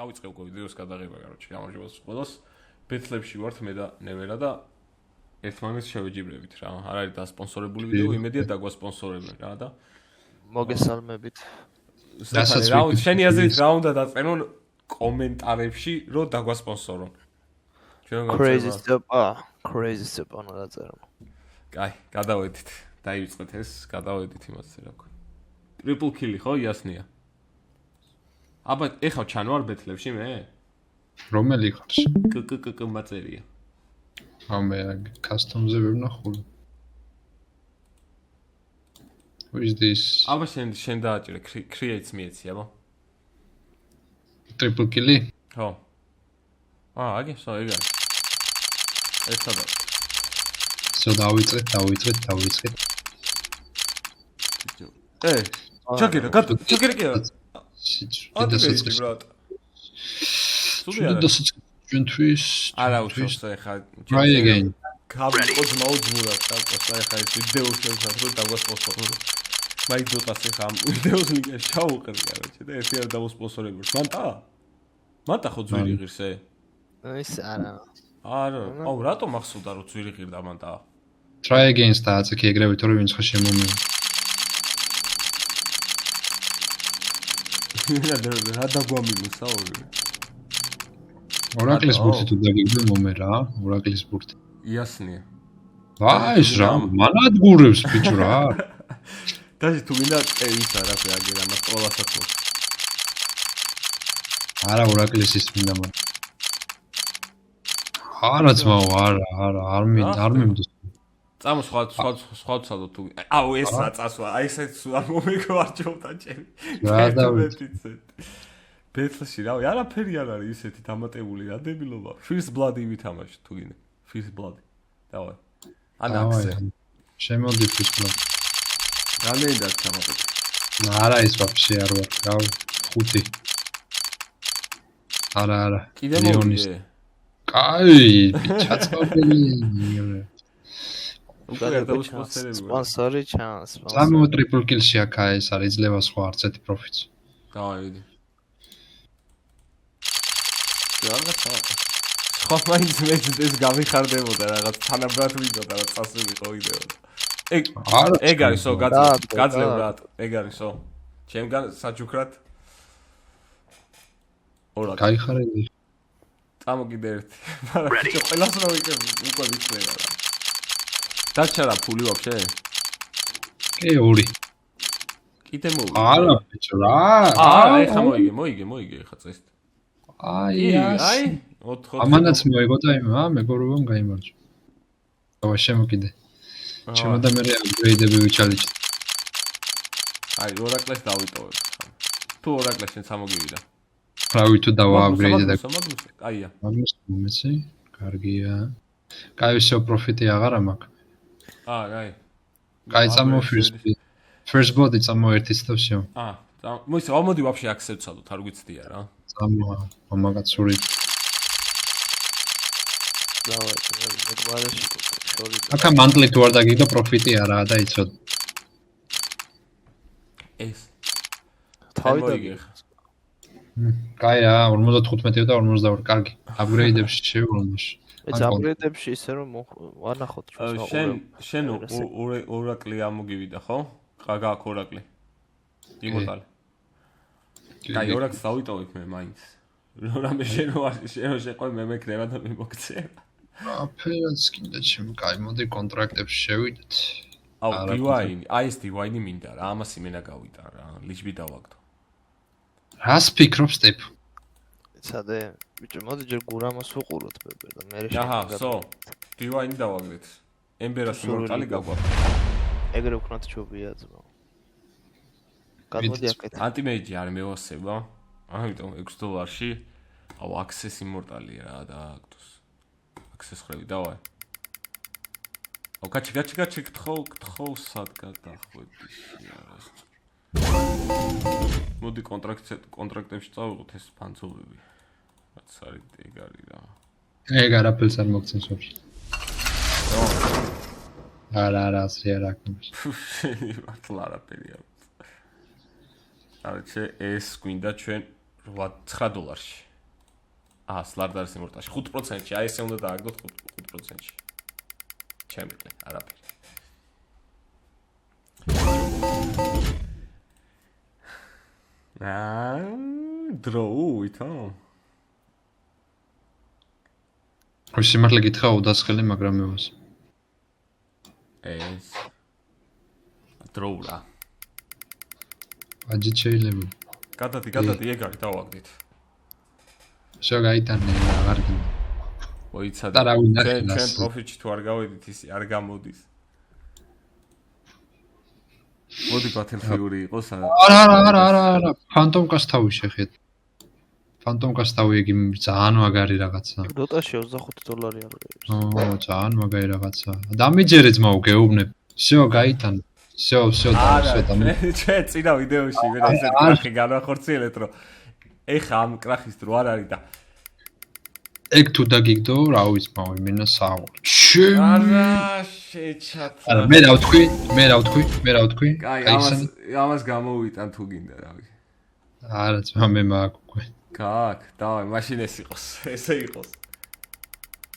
დავიწყე უკვე ვიდეოს გადაღება, короче, გამარჯვებას ყველას. ბეთლებში ვართ მე და ნევერა და ერთმანეთს შევეჯიბრებით რა. არ არის დასპონსორებული ვიდეო, იმედია დაგვასპონსორებენ რა და მოგესალმებით. შენი აზრით რა უნდა დაწერონ კომენტარებში, რომ დაგვასპონსორონ. Crazy step უნდა დაწერონ. კაი, გადავედით. დაივიწყეთ ეს, გადავედით იმას რა ქვია. Triple kill ხო იასნია. აბა ეხავ ჩანვარ ბეთლებში მე? რომელი ხარ? კკკკ მაწერია. მე custom-ზე ვერ ნახული. Who is this? აბა შენ დააჭირე creates მიეცი აბა. Triple kill-ი? ხო. აგე, ეგა. ეს სადა. დავიწყეთ. ჩაგერა, ჩაგერა. დედასოწყი ბრატ. დედასოწყი ჩვენთვის. არა უშავს ხა. Try again. კაბო ძმაუძმურა, საკოსა ხა ეს ვიდეო შევსახრო დაგვასპონსორო. მაიძოტას ხა ვიდეოს ლინკი შევუყრე, короче, და ერთი არ დავსპონსორებურს. მანტა ხო ძვირი ღირსე? ის არა. აუ რატომ მახსოვდა რომ ძვირი ღირდა მანტა? Try again დააწექი ეგრევე თორე ვინც ხა შემომევა. რა დაგვამილოსა ორი? ორაკლის ბურთი თუ დაგიგდო მომე რა, ორაკლის ბურთი. იასნია. ეს რა, მანადგურებს ბიჭო რა. დაჟე თუ მინდა ისა რა ქვია აგერ ამას ყველასაც მო. არა ორაკლის ის მინდა მან. არა ძმაო, არ მინდა. წამო სხვა ცალო თუ აუ ეს რა წასვა აი ესეც არ მომეგვარჯობდა ჩემი რა დავიცე ბეთლში რავი არაფერი არ არის ისეთი დამატებული რა დებილობა First Blood-ი ვითამაშ თუ გინდა First Blood-ი დავай ანაქსე შემოდი First Blood რამდენი დაგჩამატეთ არა ის ვაფშე არ ვარ რავი 5 არა კიდე მოვიდე კაი ჩაწყობილი სპონსორი ჩანს. სამო triple kill-ში აქა ეს არის ძლევა სხვა არცეთი პროფიტს. დავაიდი. სხვა მაინც მეც გავიხარდებოდა რაღაც თანაბრად ვიდოდა რა წასულიყო ვიდეო. ეგ არისო გაძლევ რა ეგ არისო. ჩემგან საჩუქრად ორა. გაიხარები. წამო კიდე ერთი. მაგრამ ყველას რა ვიკე უკვე ვიცნება რა. დაჩარა ფული ვაფშე? კი, 2. კიდე მოვიდა. არა, ბიჭო რა. ეხა მოიგე ეხა წეს. აი, 4. ამანაც მოიგო და მეგობრობამ გაიმარჯვა. დავა შემოკიდე. ჩემო და მე upgrade-ები ვიჩალიჭ. აი, ორაკლეს დავიტოვებ. თუ ორაკლესენ სამოგივიდა. რავი თუ დავა upgrade და აია. მაგის მომეცი, კარგია. კაი всё პროფიტი აღარა მაქვს. აი. კაი წამო first body წამო ერთიც და всё. მოიცა ამოდი ვაფშე აქ შევცადოთ, არ გვიცდია რა. წამო მამაკაცური. დავაი, მეგბარეში შორი. აკა მანტლი თუ არ დაგიგდო პროფიტი არაა და იცოდ. ეს. თავი კაი რა, 55 და 42, კარგი. upgrade-ებში შევოლმაში. ეს upgrade-ებში ისე რომ ვანახოთ ჩვენ შენ ორაკლი ამოგივიდა ხო? გააქვს ორაკლი. იმოტალი. კაი ორაკლს დავიტოვებ მე მაინც. რამე შენ შეყვე მე მეკრება და მე მოგცე. აფერაც კიდე ჩემ კაი მოდი კონტრაქტებში შევიდეთ. აუ დივაინი, აი ეს დივაინი მინდა რა, ამას იმენა გავიტან რა, ლიჩბი დავაგდო. რას ფიქრობ სტეპ? ცადე ბიჭო მოდი ჯერ გურამოს ვუყუროთ ბებე და მე სო დივაინი დავაგდეთ ემბერას იმორტალი გაგვაქვს ეგრე ვქნათ ჩუბია ძმაო გადმოდი აქეთ ანტიმეიჯი არ მევასება ამიტომ $6-ში აუ access იმორტალია რა დააგდოს access ხრევი დავაი აუ გაჩი გთხოვ სად გადახვედი მოდი კონტრაქტებში წავიღოთ ეს ფანცობები რაც არის ეგ არის რა ეგ არაფერს არ მოგცემს ვაფშე არა ასე არ აქვს მართლა არაფერია არჩე ეს გვინდა ჩვენ $9 სლარდარის იმორტაში 5%-ში, აი ესე უნდა დააგდოთ 5%-ში. ჩემი ყლე, არაფერი. დროუითო? სიმართლე გითხრა 200 ხელი, მაგრამ მევას. ეს დროურა. აჯი შეიძლება. გადადი, ეგ არის დავაგდით. შეგაიტანე აღარ გინდა. მოიცადე. და რა ვინახე ჩვენ პროფიტში თუ არ გავედით ისი არ გამოდის. მოდი ბათელფიური იყოს. არა. ფანტომკას თავი შეხედ. ფანტომკას თავი იგი ძალიან მაგარი რაღაცა. დოტაში $25 არის. ძალიან მაგარი რაღაცა. დამიჯერე ძმაო გეუბნებ. всё გაიტანე. всё ჩვენ წინა ვიდეოში მე ესე კრახი განვახორციელეთ რომ ეხა ამ კრახის დრო არ არის და ეგ თუ დაგიგდო რა ვიცი მაო იმენა საავარ არა შეჩაცა არა მე რა ვთქვი კაი ამას გამოვიტან თუ გინდა რა ვიცი არა ძმა მე მაქვს უკვე კაკ დავай მაშინ ეს იყოს ესე იყოს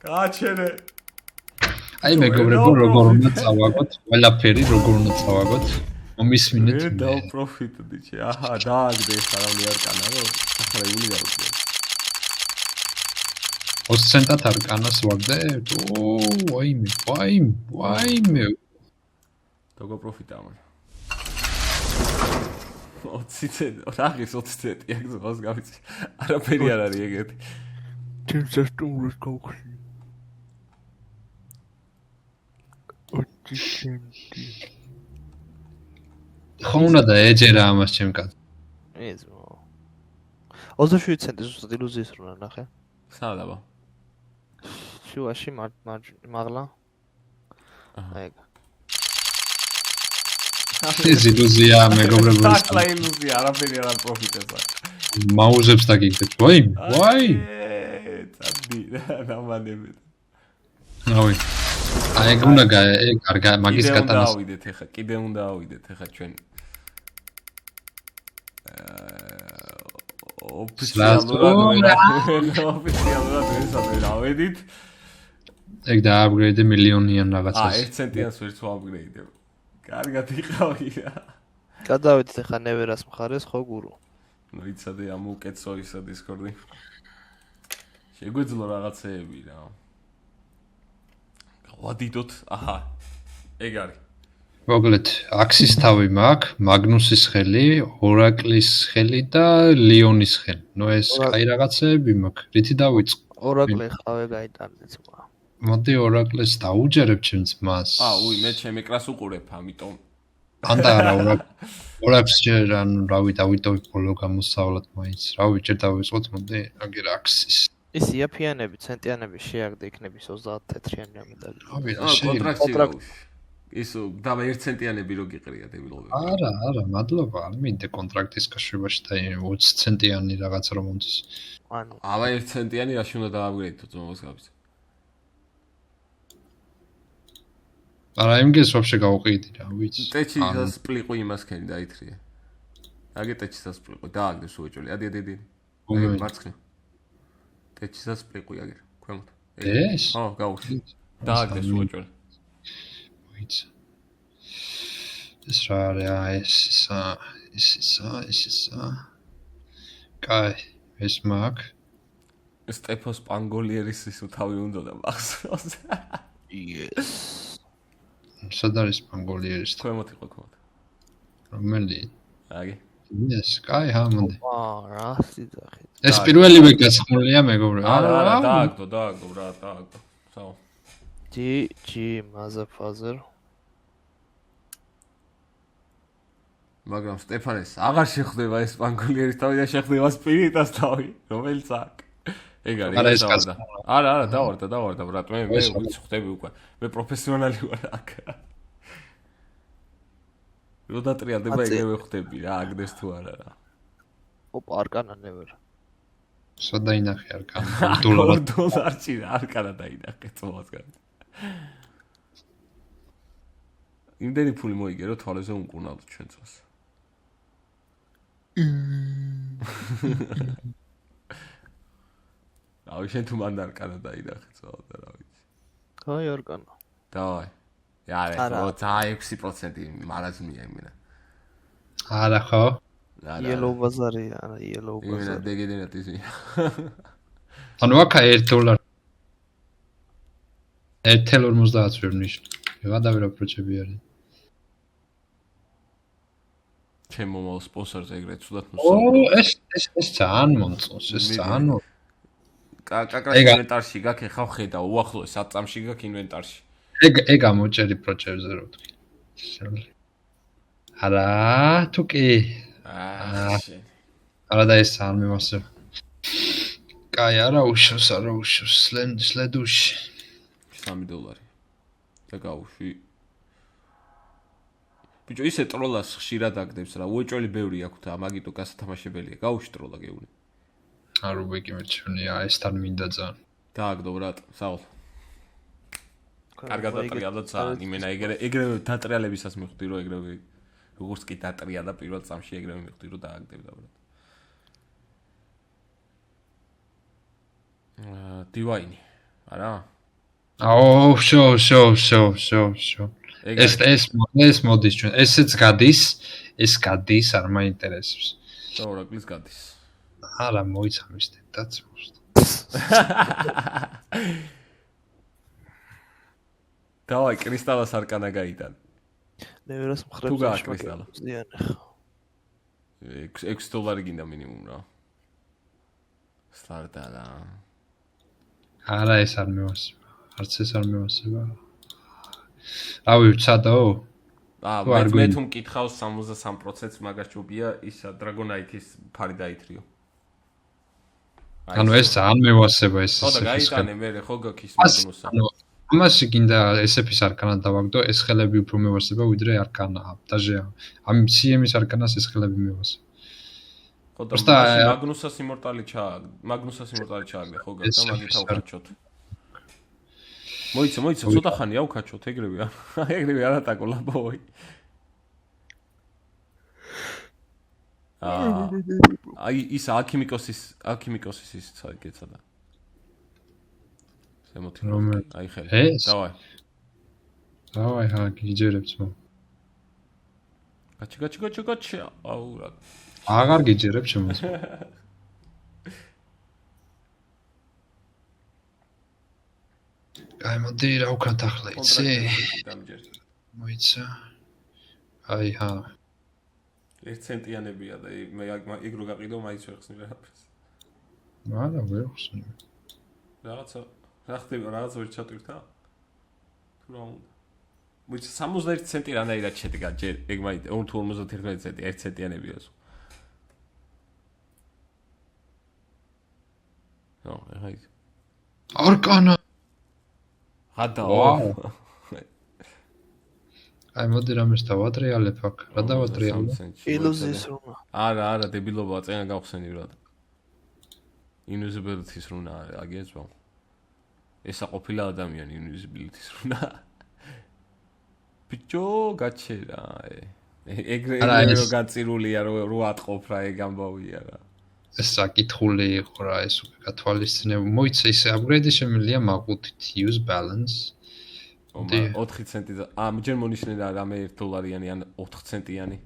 გააჩერე აი მეგობრებო როგორ უნდა წავაგოთ ყველაფერი როგორ უნდა წავაგოთ მომისმინეთ მე და პროფიტდი ჩე აჰა დააგდე ხარავი არ კანა რო ახლა გული 20 ცენტად არ კანას ვაგდე ვაიმე როგორ პროფიტა მან 20 ცენტი რაღის 20 ცენტი აქ ზღავს გავიცი არაფერი არ არის ეგეთი თუმცა სტუმრს გავხსნი 20 ცენტი ხონა და ეჯერა ამას ჩემ კაც ეს 27 ცენტი ზუსტად ილუზიის რო ნახე საადაბა შუაში მაღლა აი ეს ილუზია მეგობრებო ახლა ილუზია არაფერი არ პროფიტება მაუზებს დაგიგდეთ ვაი წადი რამანები რავი აი ეგ უნდა ეგ მაგის კატანას დავიდეთ ეხა კიდე უნდა ავიდეთ ეხა ჩვენ ოფიციალურად ეს ავედით ეგ და აპგრეიდი მილიონიან რაღაცას 1 ცენტიანს ვერც ვაპგრეიდებ კარგად იყავი რა გადავედით ეხა ნევერას მხარეს ხო გურო ნუ იცადე ამ უკეთო ისა დისკორდი შეგვეძლო რაღაცეები რა გავადიდოთ აჰა ეგ არის მოგლეთ აქსის თავი მაქვს მაგნუსის ხელი ორაკლის ხელი და ლიონის ხელი ნუ ეს კაი რაღაცეები მაქვს რითი დავიწყო ორაკლი ხავე გაიტანე ძმა მოდი ორაკლეს დაუჯერებ ჩემ ძმას უი მე ჩემ ეკრანს უყურებ ამიტომ ანდა არა ორაკს ჯერ ანუ რავი დავიტოვებ ბოლო გამოსავლად მაინც რავი ჯერ დავიწყოთ მოდი აგერ აქსის ის იაფიანები ცენტიანები შეაგდე იქნების 30 თეთრიანი ამედალი კონტრაქტი ის დავა 1 ცენტიანები რო გიყრია დებილობები არა მადლობა არ მინდა კონტრაქტის გაშვებაში და 20 ცენტიანი რაღაც რომ მომწეს ანუ ავა 1 ცენტიანი რაში უნდა დააგვირეთო ძმოს გავიც არა იმგეს ვაფშე გავყიდი რა ვიცი ტეჩის პლიყო იმას ქენი დაითრია აგე ტეჩის პლიყო დააგდე სუეჭოლი ადი მარცხნივ ტეჩის პლიყო აგერ ქვემოთ ეს ხო გავუშვი დააგდე სუეჭოლი ვიცი ეს რა არის ესისა კაი ეს მაგ სტეფოს პანგოლიერის ის თავი უნდა და მახსოვს yes სად არის პანგოლიერის ქვემოთ იყო ქვემოთ რომელი აგი ეს კაი ჰამონდი რა სიძახით ეს პირველივე გასხმულია მეგობრებო არა დააგდო რა დააგდო საო GG motherfucker მაგრამ სტეფანეს აღარ შეხვდება ეს პანგოლიერის თავი და შეხვდება სპირიტას თავი რომელიც აქ ეგ არის არა დავარდა ბრატ მე ვიცი ხვდები უკვე მე პროფესიონალი ვარ აქ რო დატრიალდება ეგრევე ხვდები რა აგდეს თუ არა რა ოპა არკანა ნევერ სადაინახე არკანა $2 არკანა დაინახე წოვას გარ იმდენი ფული მოიგე რომ თვალეზე უნკურნალო ჩვენ წას ავი შენ თუ მანდ არკანა დაინახე ცოტა და რა ვიცი. აი არკანა. დავაი. არა, 6% მარაზმია იმენა. არა ხო? Yellow ბაზარია, არა yellow ბაზარი. იმენა დეგედენად ისე. ანუ აქა $1. 1.50 ვერ ნიშნავს. ვიღადა ვერა პროჩები არის. ჩემ მომავალ სპონსორს ეგრე ცუდად ო, ეს ძალიან მომწონს, ეს ძალიან. კაკრას ინვენტარში გაქ ეხავ ხედა, უახლოეს 10 წამში გაქ ინვენტარში. ეგ ამოჭერი პროჩებზე რო ვთქვი. არა, თუ კი. არა და ეს ძალიან მემასება. კაი, არა უშავს, სლედუში. $3 და გავუშვი. ბიჭო, ისე ტროლას ხშირად აგდებს რა, უეჭველი ბევრი აქვს და მაგიტო გასათამაშებელია. გავუშვი ტროლა გეუნი. არა ვიკი მეჩვენია, ეს თან მინდა ძალიან. დააგდო ბრატ, საულ. კარგად დატრიალდა ძალიან, იმენა ეგრევე დატრიალებისას მივხვდი რომ ეგრევე როგორც კი დატრია და პირველ წამში ეგრევე მივხვდი რომ დააგდებდა ბრატ. დივაინი, არა? აო, შო. ეს მოდის ჩვენ. ესეც გადის, ეს გადის, არ მაინტერესებს. და ორაკლის გადის. არა, მოიცამის დედაც მოსდ. დავაი, კრისტალას არკანა გაიტან. ნევერას მხრებს თუ გააკ კრისტალა. ზიანე. $6 გინდა მინიმუმ რა. სტარტალა. არა, ეს არ მევასება. არც ეს არ მევასება. რავი, ვცადო? მე თუ მკითხავს 63%-ს მაგას ჯობია ისა დრაგონაითის ფარი დაითრიო. ანუ ეს ძალიან მევასება ეს. ხო და გაიტანე მე ხო გაქის მაგნუსა. ამაში გინდა SF-ის არკანა დავაგდო, ეს ხელები უფრო მევასება ვიდრე არკანა. დაჟე ამ CM-ის არკანას ეს ხელები მევასება. ხო და მაგნუსას იმორტალი ჩააგდე ხო გაკ და მაგით ავკაჩოთ. მოიცა, ცოტა ხანი ავკაჩოთ ეგრევე არატაკო ლაბოი. აი ის ალქიმიკოსის ის გეცადა. ზემოთ აი ხელი. დავაი, ხა გიჯერებს მო. გაჩი. აუ რა. აღარ გიჯერებ შემოს. აი მოდი რა უკან ახლა იცი? მოიცა. აი ჰა. 1 ცენტიანებია და მე ეგ რო გაყიდო მაინც ვერ ხსნი რაღაცას. არა, ვერ ხსნი. რაღაცა ვერ ჩატვირთა? თუ რა უნდა? მოიცა 71 ცენტი რანაირად შედგა ჯერ ეგ მაინც 41 ცენტი 1 ცენტიანებია სულ. ნო, ეხა ის. არკანა. ვაუ. აი მოდი რამეს დავატრიალებ აქ. რა დავატრიალებ? ილუზიის რუნა. არა, დებილობაა, წენა გავხსენი ბრატ. Invisibility-ის რუნა აგეცვა. ესა ყოფილა ადამიანი Invisibility-ის რუნა. ბიჭო, გაჩერა. ეგრე რო გაწირულია რო ატყობ რა ეგ ამბავია რა. ეს საკითხული იყო რა ეს უკვე გათვალისწინებ. მოიცა ისე upgrade შემიძლია მაყუთით use balance. 4 ცენტი და ჯერ მონიშნე რა რამე $1 ან 4 ცენტიანი.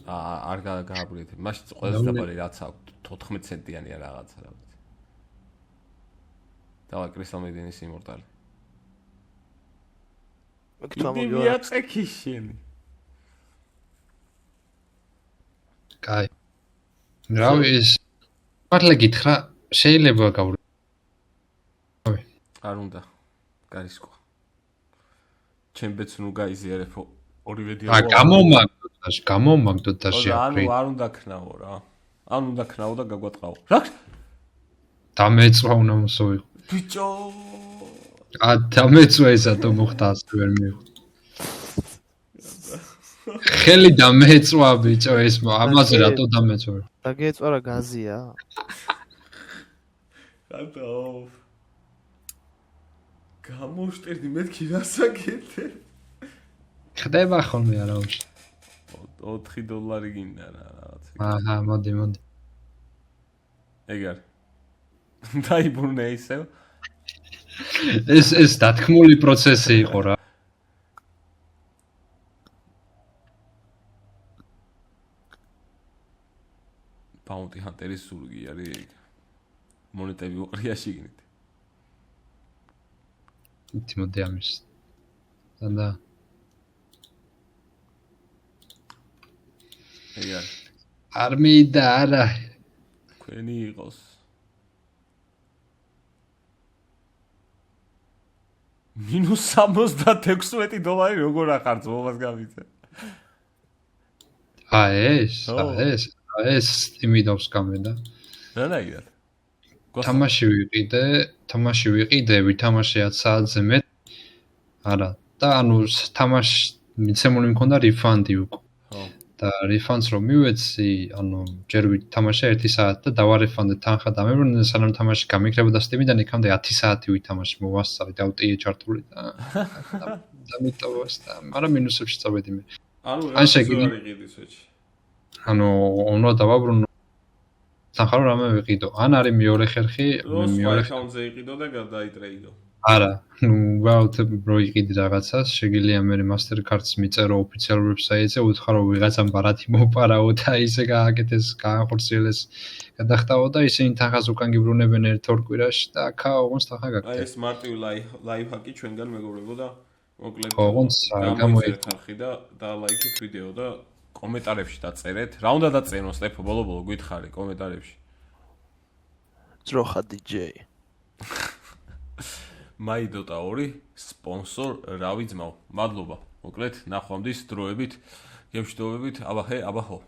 არ გააბრუნეთ. მაშინ ყველაზე დაბალი რაც აქვს 14 ცენტიანია რაღაცა რა ვიცი. დავა კრისტალ მედინის იმორტალი. მოგწამოვია წეკიშენი. კაი. რავი ეს მართლა გითხრა შეიძლება გავრი. არ უნდა. გარისკო. ჩემბეც ნუ გაიზიარებო ორივე დიალოგი. გამომაგდოთ დაში აპრი. არ უნდა ქნაო რა. ან უნდა ქნაო და გაგვატყაო. რა? დამეწვა უნდა მოსოვიყო. ბიჭო. დამეწვა ისა თუ მოხდა ასე ვერ მივხვდი. ხელი დამეწვა ბიჭო ეს ამაზე რატო დამეწვა? დაგეწვა რა გაზია? რატო? გამოშტერდი მეთქი რასაკეთე? ხდება ხოლმე არა უშ. $4 გინდა რა რაღაც. აჰა, მოდი. ეგ არის. დაიბრუნე ისევ. ეს დათქმული პროცესი იყო რა. Bounty Hunter-ის ზურგი არის. მონეტები უყრია შიგნით. თიმოთე ამის. და ეგარ. არ მიდა არა. ქვენი იყოს. -76 დოლარი როგორ ახარ ძმობას გავიცე. ეს იმიდავს გამედა. რანაირად? თამაში ვიყიდე, ვითამაშე 10 საათზე მეტ. არა, და ანუ თამაში მიცემული მქონდა რიფანდი უკვე. ხო. და რიფანდს რომ მივეცი, ანუ ჯერ ვითამაშე 1 საათი და დავარიფანდე თანხა დამებრუნე, სანამ თამაში გამიქრებოდა Steam-დან, იქამდე 10 საათი ვითამაშე, მოვასწავი, დავტიე ჩართული და დამიტოვოს და მაგრამ მინუსებში წავედი მე. ანუ რა შეგვიძლია ვეჩი. ანუ უნდა დავაბრუნო თანხა რომ რამე ვიყიდო. ან არის მეორე ხერხი, მეორე account-ზე იყიდო და გადაიტრეიდო. არა, ნუ ვაუთ როიყიდი რაღაცას, შეგიძლია მე Mastercard-ს მიწერო ოფიციალურ ვებსაიტზე, უთხრა რომ ვიღაცამ ბარათი მოპარაო და ისე გააკეთეს, გაახორციელეს, გადახტაო და ისინი თანხას უკან გიბრუნებენ 1-2 კვირაში და აქა ოღონდ თანხა გაკეთე. აი ეს მარტივი ლაიფჰაკი ჩვენგან მეგობრებო და მოკლედ ოღონდ გამოიწერეთ ხალხი და ლაიქით ვიდეო და კომენტარებში დაწერეთ. რა უნდა დაწერო სტეფო ბოლო გითხარი კომენტარებში. ძროხა DJ. მაიდოტა 2 სპონსორ რავი ძმაო. მადლობა. მოკლედ ნახვამდის დროებით, გემშვიდობებით, აბახე, აბახო.